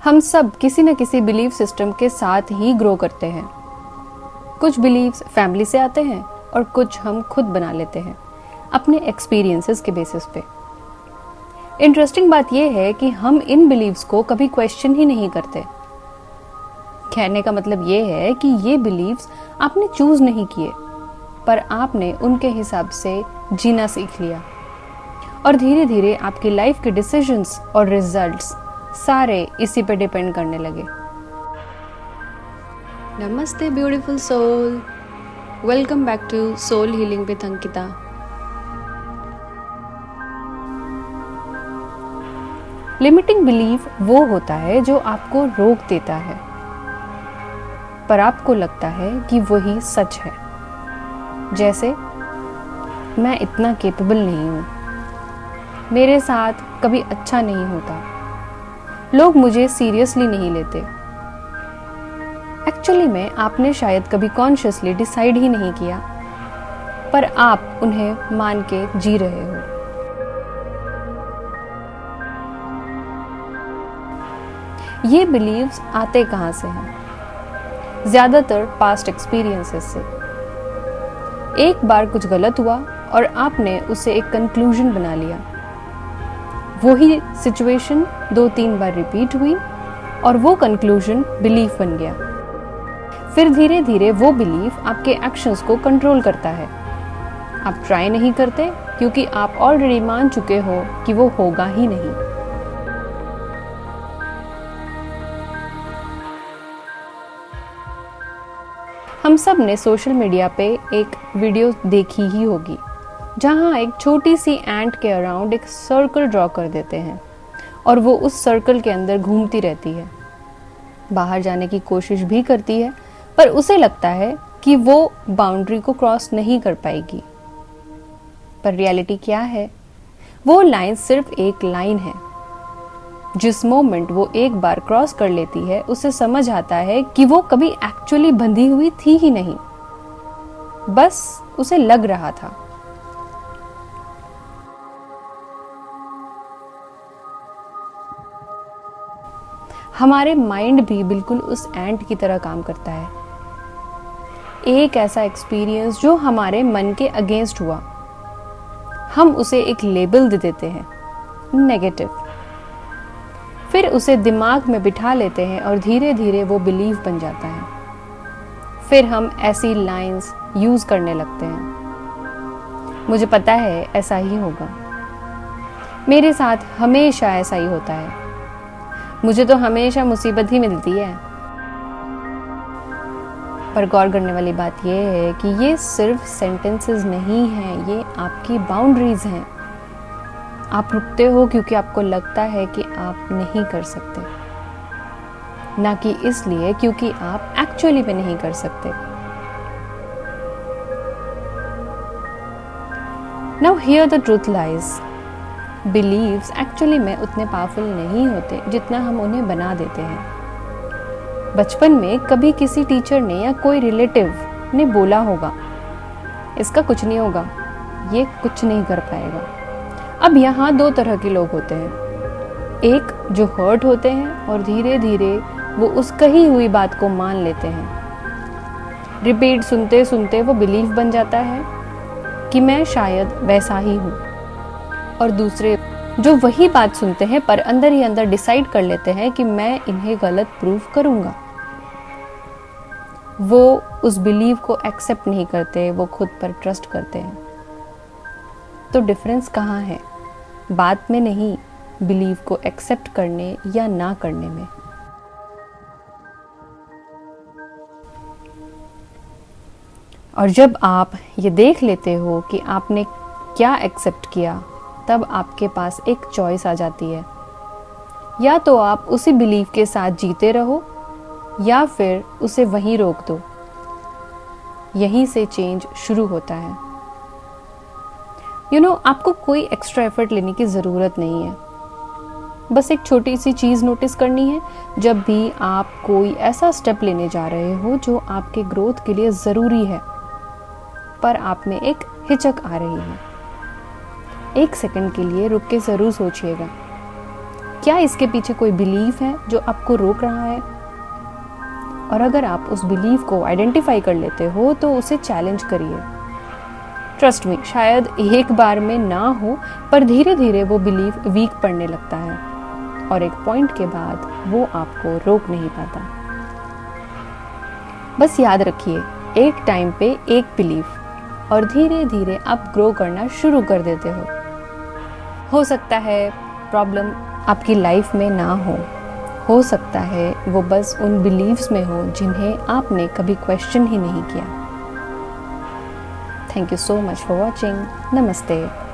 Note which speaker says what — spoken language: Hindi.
Speaker 1: हम सब किसी न किसी बिलीफ सिस्टम के साथ ही ग्रो करते हैं। कुछ बिलीव्स फैमिली से आते हैं और कुछ हम खुद बना लेते हैं अपने एक्सपीरियंसेस के बेसिस पे। इंटरेस्टिंग बात यह है कि हम इन बिलीव्स को कभी क्वेश्चन ही नहीं करते। कहने का मतलब ये है कि ये बिलीव्स आपने चूज नहीं किए, पर आपने उनके हिसाब से जीना सीख लिया और धीरे धीरे आपकी लाइफ के डिसीजंस और रिजल्ट्स सारे इसी पे डिपेंड करने लगे। नमस्ते beautiful soul, welcome back to soul healing with Ankita. Limiting belief वो होता है जो आपको रोक देता है, पर आपको लगता है कि वही सच है। जैसे मैं इतना केपेबल नहीं हूँ, मेरे साथ कभी अच्छा नहीं होता, लोग मुझे सीरियसली नहीं लेते। एक्चुअली में आपने शायद कभी कॉन्शियसली डिसाइड ही नहीं किया, पर आप उन्हें मान के जी रहे हो। ये बिलीव्स आते कहाँ से हैं? ज्यादातर पास्ट एक्सपीरियंसेस से। एक बार कुछ गलत हुआ और आपने उसे एक कंक्लूजन बना लिया। वही सिचुएशन 2-3 बार रिपीट हुई और वो कंक्लूजन बिलीफ बन गया। फिर धीरे धीरे वो बिलीफ आपके एक्शंस को कंट्रोल करता है। आप ट्राई नहीं करते क्योंकि आप ऑलरेडी मान चुके हो कि वो होगा ही नहीं। हम सब ने सोशल मीडिया पे एक वीडियो देखी ही होगी, जहां एक छोटी सी एंट के अराउंड एक सर्कल ड्रॉ कर देते हैं और वो उस सर्कल के अंदर घूमती रहती है। बाहर जाने की कोशिश भी करती है, पर उसे लगता है कि वो बाउंड्री को क्रॉस नहीं कर पाएगी। पर रियलिटी क्या है? वो लाइन सिर्फ एक लाइन है। जिस मोमेंट वो एक बार क्रॉस कर लेती है, उसे समझ आता है कि वो कभी एक्चुअली बंधी हुई थी ही नहीं, बस उसे लग रहा था। हमारे माइंड भी बिल्कुल उस एंट की तरह काम करता है। एक ऐसा एक्सपीरियंस जो हमारे मन के अगेंस्ट हुआ, हम उसे एक लेबल दे देते हैं, नेगेटिव। फिर उसे दिमाग में बिठा लेते हैं और धीरे धीरे वो बिलीफ बन जाता है। फिर हम ऐसी लाइंस यूज करने लगते हैं। मुझे पता है ऐसा ही होगा, मेरे साथ हमेशा ऐसा ही होता है, मुझे तो हमेशा मुसीबत ही मिलती है। पर गौर करने वाली बात यह है कि ये सिर्फ सेंटेंसेस नहीं हैं, ये आपकी बाउंड्रीज हैं। आप रुकते हो क्योंकि आपको लगता है कि आप नहीं कर सकते, ना कि इसलिए क्योंकि आप एक्चुअली में नहीं कर सकते। Now here the truth lies. Believes actually में उतने पावरफुल नहीं होते जितना हम उन्हें बना देते हैं। बचपन में कभी किसी टीचर ने या कोई रिलेटिव ने बोला होगा, इसका कुछ नहीं होगा, ये कुछ नहीं कर पाएगा। अब यहाँ 2 तरह के लोग होते हैं, एक जो हर्ट होते हैं और धीरे धीरे वो उस कही हुई बात को मान लेते हैं। रिपीट सुनते सुनते वो बिलीफ बन जाता है कि मैं शायद वैसा ही हूँ। और दूसरे जो वही बात सुनते हैं पर अंदर ही अंदर डिसाइड कर लेते हैं कि मैं इन्हें गलत प्रूव करूंगा। वो उस बिलीव को एक्सेप्ट नहीं करते, वो खुद पर ट्रस्ट करते हैं। तो डिफरेंस कहाँ है? बात में नहीं, बिलीव को एक्सेप्ट करने या ना करने में। और जब आप ये देख लेते हो कि आपने क्या एक्सेप्ट किया, तब आपके पास एक चॉइस आ जाती है। या तो आप उसी बिलीफ के साथ जीते रहो या फिर उसे वहीं रोक दो। यहीं से चेंज शुरू होता है। आपको कोई एक्स्ट्रा एफर्ट लेने की ज़रूरत नहीं है। बस एक छोटी सी चीज़ नोटिस करनी है। जब भी आप कोई ऐसा स्टेप लेने जा रहे हो जो आपके ग्रोथ के लिए ज़रूरी है, पर आप में एक हिचक आ रही है, 1 सेकंड के लिए रुक के ज़रूर सोचिएगा, क्या इसके पीछे कोई बिलीफ है जो आपको रोक रहा है? और अगर आप उस बिलीफ को आइडेंटिफाई कर लेते हो तो उसे चैलेंज करिए। ट्रस्ट मी, शायद एक बार में ना हो, पर धीरे धीरे वो बिलीफ वीक पड़ने लगता है और एक पॉइंट के बाद वो आपको रोक नहीं पाता। बस याद रखिए, एक टाइम पे एक बिलीफ और धीरे धीरे आप ग्रो करना शुरू कर देते हो सकता है प्रॉब्लम आपकी लाइफ में ना हो सकता है वो बस उन बिलीव्स में हो जिन्हें आपने कभी क्वेश्चन ही नहीं किया। Thank you so much for watching. नमस्ते।